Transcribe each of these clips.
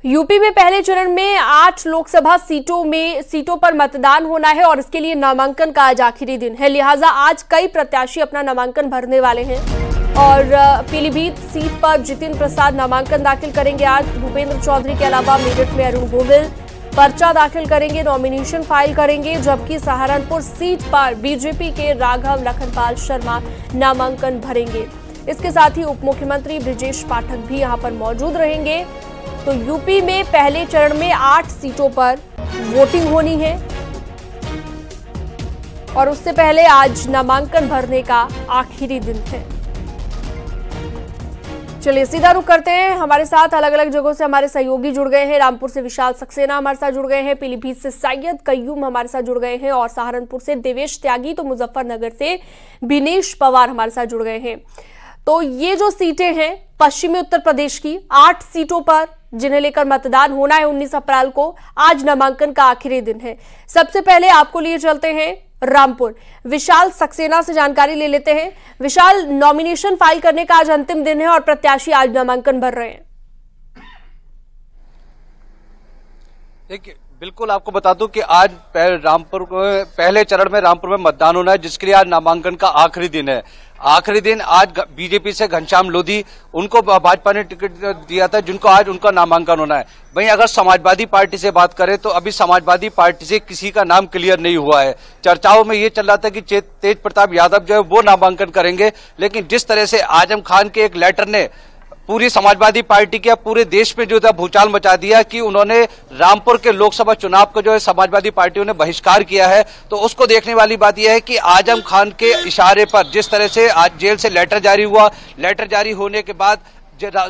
UP में पहले चरण में 8 लोकसभा सीटों पर मतदान होना है और इसके लिए नामांकन का आज आखिरी दिन है। लिहाजा आज कई प्रत्याशी अपना नामांकन भरने वाले हैं और पीलीभीत सीट पर जितिन प्रसाद नामांकन दाखिल करेंगे। आज भूपेंद्र चौधरी के अलावा मेरठ में अरुण गोविल पर्चा दाखिल करेंगे, नॉमिनेशन फाइल करेंगे, जबकि सहारनपुर सीट पर बीजेपी के राघव लखनपाल शर्मा नामांकन भरेंगे। इसके साथ ही उप मुख्यमंत्री ब्रजेश पाठक भी यहां पर मौजूद रहेंगे। तो यूपी में पहले चरण में 8 सीटों पर वोटिंग होनी है और उससे पहले आज नामांकन भरने का आखिरी दिन है। चलिए सीधा रुख करते हैं। हमारे साथ अलग अलग जगहों से हमारे सहयोगी जुड़ गए हैं। रामपुर से विशाल सक्सेना हमारे साथ जुड़ गए हैं, पीलीभीत से सैयद कयूम हमारे साथ जुड़ गए हैं और सहारनपुर से देवेश त्यागी, तो मुजफ्फरनगर से बिनेश पवार हमारे साथ जुड़ गए हैं। तो ये जो सीटें हैं पश्चिमी उत्तर प्रदेश की 8 सीटों पर जिन्हें लेकर मतदान होना है 19 अप्रैल को, आज नामांकन का आखिरी दिन है। सबसे पहले आपको लिए चलते हैं रामपुर, विशाल सक्सेना से जानकारी ले लेते हैं। विशाल, नॉमिनेशन फाइल करने का आज अंतिम दिन है और प्रत्याशी आज नामांकन भर रहे हैं। देखिए, बिल्कुल आपको बता दूं कि आज पहले चरण में रामपुर में मतदान होना है, जिसके लिए आज नामांकन का आखिरी दिन है। आखिरी दिन आज बीजेपी से घनश्याम लोधी, उनको भाजपा ने टिकट दिया था, जिनको आज उनका नामांकन होना है। वहीं अगर समाजवादी पार्टी से बात करें तो अभी समाजवादी पार्टी से किसी का नाम क्लियर नहीं हुआ है। चर्चाओं में ये चल रहा था कि तेज प्रताप यादव जो है वो नामांकन करेंगे, लेकिन जिस तरह से आजम खान के एक लेटर ने पूरी समाजवादी पार्टी के पूरे देश में जो था भूचाल मचा दिया कि उन्होंने रामपुर के लोकसभा चुनाव को जो है समाजवादी पार्टियों ने बहिष्कार किया है, तो उसको देखने वाली बात यह है कि आजम खान के इशारे पर जिस तरह से आज जेल से लेटर जारी हुआ, लेटर जारी होने के बाद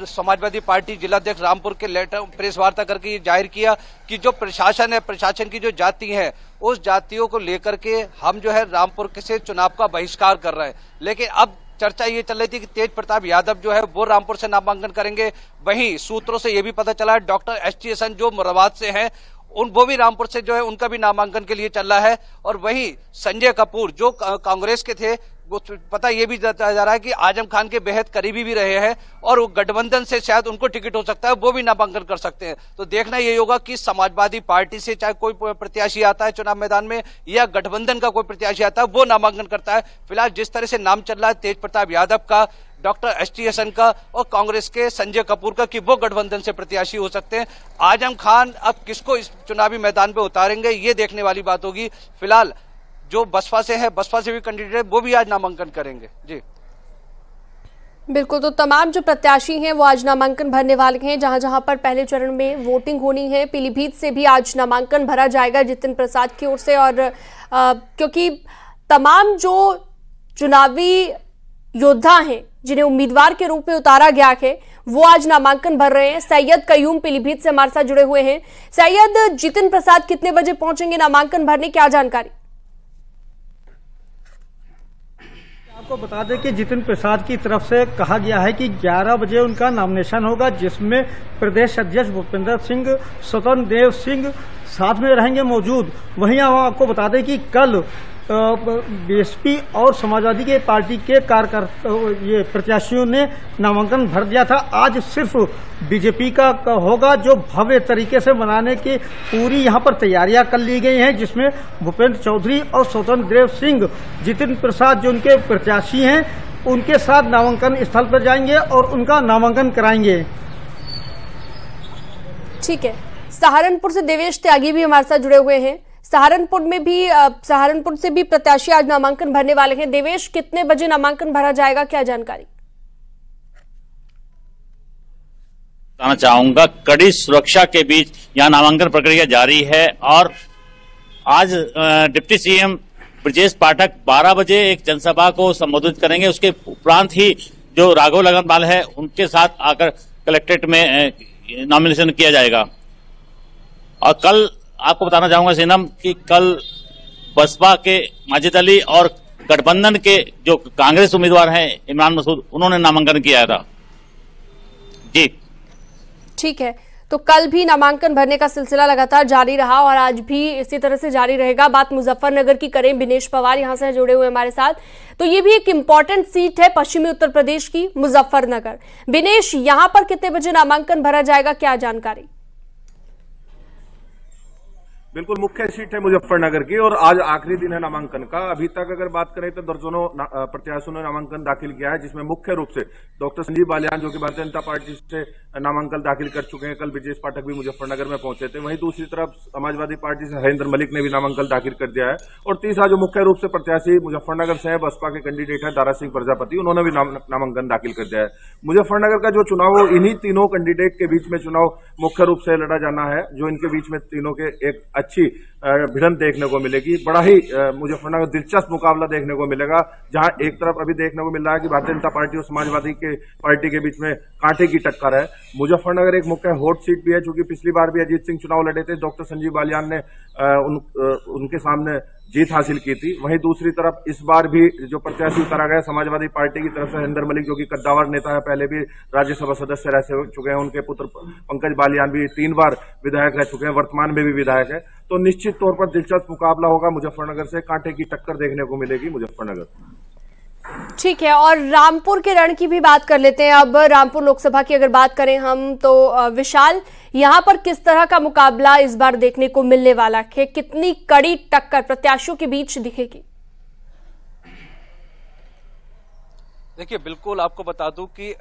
समाजवादी पार्टी जिलाध्यक्ष रामपुर के लेटर प्रेस वार्ता करके ये जाहिर किया कि जो प्रशासन है, प्रशासन की जो जाति है, उस जातियों को लेकर के हम जो है रामपुर से चुनाव का बहिष्कार कर रहे हैं। लेकिन अब चर्चा ये चल रही थी कि तेज प्रताप यादव जो है वो रामपुर से नामांकन करेंगे। वहीं सूत्रों से ये भी पता चला है डॉक्टर एसटी हसन जो मुरादाबाद से हैं, वो भी रामपुर से जो है उनका भी नामांकन के लिए चल रहा है। और वहीं संजय कपूर जो कांग्रेस के थे, वो पता ये भी जा रहा है कि आजम खान के बेहद करीबी भी रहे हैं और वो गठबंधन से शायद उनको टिकट हो सकता है, वो भी नामांकन कर सकते हैं। तो देखना ये होगा कि समाजवादी पार्टी से चाहे कोई प्रत्याशी आता है चुनाव मैदान में या गठबंधन का कोई प्रत्याशी आता है वो नामांकन करता है। फिलहाल जिस तरह से नाम चल रहा है तेज प्रताप यादव का, डॉक्टर एसटी हसन का और कांग्रेस के संजय कपूर का कि वो गठबंधन से प्रत्याशी हो सकते हैं। आजम खान अब किसको इस चुनावी मैदान पे उतारेंगे ये देखने वाली बात होगी। फिलहाल जो बसपा से है, बसपा से भी कैंडिडेट है, वो भी आज नामांकन करेंगे। जी बिल्कुल, तो तमाम जो प्रत्याशी हैं वो आज नामांकन भरने वाले हैं। जहां जहां पर पहले चरण में वोटिंग होनी है, पीलीभीत से भी आज नामांकन भरा जाएगा जितिन प्रसाद की ओर से। और क्योंकि तमाम जो चुनावी योद्धा हैं जिन्हें उम्मीदवार के रूप में उतारा गया है वो आज नामांकन भर रहे हैं। सैयद कयूम पीलीभीत से हमारे साथ जुड़े हुए हैं। सैयद, जितिन प्रसाद कितने बजे पहुंचेंगे नामांकन भरने, क्या जानकारी? आपको बता दें कि जितिन प्रसाद की तरफ से कहा गया है कि 11 बजे उनका नॉमिनेशन होगा, जिसमें प्रदेश अध्यक्ष भूपेंद्र सिंह, स्वतंत्र देव सिंह साथ में रहेंगे मौजूद। वहीं आपको बता दें कि कल बीएसपी और समाजवादी के पार्टी के कार्यकर्ता ये प्रत्याशियों ने नामांकन भर दिया था। आज सिर्फ बीजेपी का होगा, जो भव्य तरीके से मनाने की पूरी यहाँ पर तैयारियां कर ली गई हैं, जिसमें भूपेंद्र चौधरी और स्वतंत्र देव सिंह जितिन प्रसाद जो उनके प्रत्याशी हैं उनके साथ नामांकन स्थल पर जाएंगे और उनका नामांकन कराएंगे। ठीक है, सहारनपुर से देवेश त्यागी भी हमारे साथ जुड़े हुए हैं। सहारनपुर से भी प्रत्याशी आज नामांकन भरने वाले हैं। देवेश, कितने बजे नामांकन भरा जाएगा, क्या जानकारी? बताना चाहूंगा, कड़ी सुरक्षा के बीच यहां नामांकन प्रक्रिया जारी है और आज डिप्टी सीएम ब्रजेश पाठक 12 बजे एक जनसभा को संबोधित करेंगे। उसके उपरांत ही जो राघव लखनपाल है उनके साथ आकर कलेक्ट्रेट में नॉमिनेशन किया जाएगा। और कल आपको बताना चाहूंगा सीनम कि कल बसपा के माजिद अली और गठबंधन के जो कांग्रेस उम्मीदवार हैं इमरान मसूद, उन्होंने नामांकन किया था। जी ठीक है, तो कल भी नामांकन भरने का सिलसिला लगातार जारी रहा और आज भी इसी तरह से जारी रहेगा। बात मुजफ्फरनगर की करें, बिनेश पवार यहां से जुड़े हुए हमारे साथ। तो ये भी एक इंपॉर्टेंट सीट है पश्चिमी उत्तर प्रदेश की, मुजफ्फरनगर। बिनेश, यहां पर कितने बजे नामांकन भरा जाएगा, क्या जानकारी? बिल्कुल मुख्य सीट है मुजफ्फरनगर की और आज आखिरी दिन है नामांकन का। अभी तक अगर बात करें तो दर्जनों प्रत्याशियों ने नामांकन दाखिल किया है, जिसमें मुख्य रूप से डॉक्टर संजीव बालियान जो कि भारतीय जनता पार्टी से नामांकन दाखिल कर चुके हैं। कल ब्रजेश पाठक भी मुजफ्फरनगर में पहुंचे थे। वहीं दूसरी तरफ समाजवादी पार्टी से हरेंद्र मलिक ने भी नामांकन दाखिल कर दिया है। और तीसरा जो मुख्य रूप से प्रत्याशी मुजफ्फरनगर से है, बसपा के कैंडिडेट है दारा सिंह प्रजापति, उन्होंने भी नामांकन दाखिल कर दिया है। मुजफ्फरनगर का जो चुनाव हो, इन्हीं तीनों कैंडिडेट के बीच में चुनाव मुख्य रूप से लड़ा जाना है, जो इनके बीच में तीनों के एक अच्छी भिड़ंत देखने को मिलेगी। बड़ा ही मुजफ्फरनगर दिलचस्प मुकाबला देखने को मिलेगा, जहां एक तरफ अभी देखने को मिल रहा है कि भारतीय जनता पार्टी और समाजवादी पार्टी के बीच में कांटे की टक्कर है। मुजफ्फरनगर एक मुख्य हॉट सीट भी है, क्योंकि पिछली बार भी अजीत सिंह चुनाव लड़े थे, डॉक्टर संजीव बालियान ने उनके सामने जीत हासिल की थी। वहीं दूसरी तरफ इस बार भी जो प्रत्याशी उतारा गया समाजवादी पार्टी की तरफ से हरेंद्र मलिक, जो कि कद्दावर नेता है, पहले भी राज्यसभा सदस्य रह चुके हैं। उनके पुत्र पंकज बालियान भी 3 बार विधायक रह चुके हैं, वर्तमान में भी विधायक है। तो निश्चित तौर पर दिलचस्प मुकाबला होगा मुजफ्फरनगर से, कांटे की टक्कर देखने को मिलेगी मुजफ्फरनगर। ठीक है, और रामपुर के रण की भी बात कर लेते हैं। अब रामपुर लोकसभा की अगर बात करें हम तो विशाल, यहाँ पर किस तरह का मुकाबला इस बार देखने को मिलने वाला है? कितनी कड़ी टक्कर प्रत्याशियों के बीच दिखेगी? देखिए, बिल्कुल आपको बता दूं कि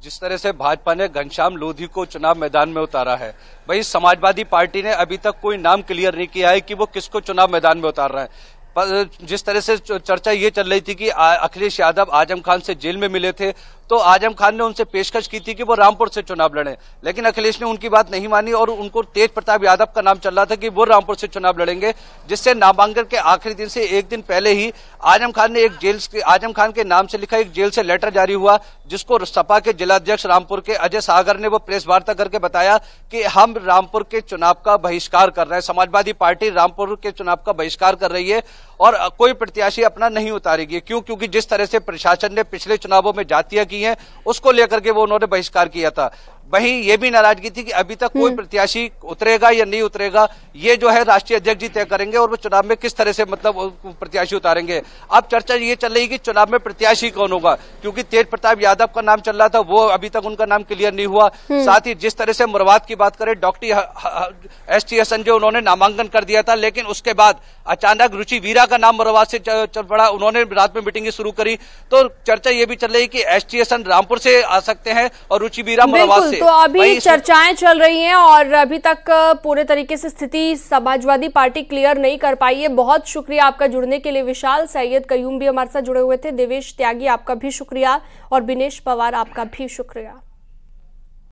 जिस तरह से भाजपा ने घनश्याम लोधी को चुनाव मैदान में उतारा है, वही समाजवादी पार्टी ने अभी तक कोई नाम क्लियर नहीं किया है कि वो किसको चुनाव मैदान में उतार रहा है। जिस तरह से चर्चा ये चल रही थी कि अखिलेश यादव आजम खान से जेल में मिले थे, तो आजम खान ने उनसे पेशकश की थी कि वो रामपुर से चुनाव लड़ें, लेकिन अखिलेश ने उनकी बात नहीं मानी और उनको तेज प्रताप यादव का नाम चल रहा था कि वो रामपुर से चुनाव लड़ेंगे, जिससे नामांकन के आखिरी दिन से एक दिन पहले ही आजम खान के नाम से लिखा एक जेल से लेटर जारी हुआ, जिसको सपा के जिलाध्यक्ष रामपुर के अजय सागर ने वो प्रेस वार्ता करके बताया कि हम रामपुर के चुनाव का बहिष्कार कर रहे हैं, समाजवादी पार्टी रामपुर के चुनाव का बहिष्कार कर रही है और कोई प्रत्याशी अपना नहीं उतारेगी। क्योंकि जिस तरह से प्रशासन ने पिछले चुनावों में जातियां की हैं, उसको लेकर के वो उन्होंने बहिष्कार किया था। वहीं ये भी नाराजगी थी कि अभी तक कोई प्रत्याशी उतरेगा या नहीं उतरेगा, ये जो है राष्ट्रीय अध्यक्ष जी तय करेंगे और वो चुनाव में किस तरह से प्रत्याशी उतारेंगे। अब चर्चा ये चल रही कि चुनाव में प्रत्याशी कौन होगा, क्योंकि तेज प्रताप यादव का नाम चल रहा था, वो अभी तक उनका नाम क्लियर नहीं हुआ। साथ ही जिस तरह से मुरवाद की बात करें, डॉक्टर ST हसन जो उन्होंने नामांकन कर दिया था, लेकिन उसके बाद अचानक रुचि वीरा का नाम मुरवाद से चल पड़ा, उन्होंने रात में मीटिंग शुरू करी। तो चर्चा ये भी चल रही है कि ST हसन रामपुर से आ सकते हैं और रुचि वीरा मुरवाद से। तो अभी चर्चाएं चल रही हैं और अभी तक पूरे तरीके से स्थिति समाजवादी पार्टी क्लियर नहीं कर पाई है। बहुत शुक्रिया आपका जुड़ने के लिए विशाल। सैयद कयूम भी हमारे साथ जुड़े हुए थे। देवेश त्यागी आपका भी शुक्रिया और बिनेश पवार आपका भी शुक्रिया।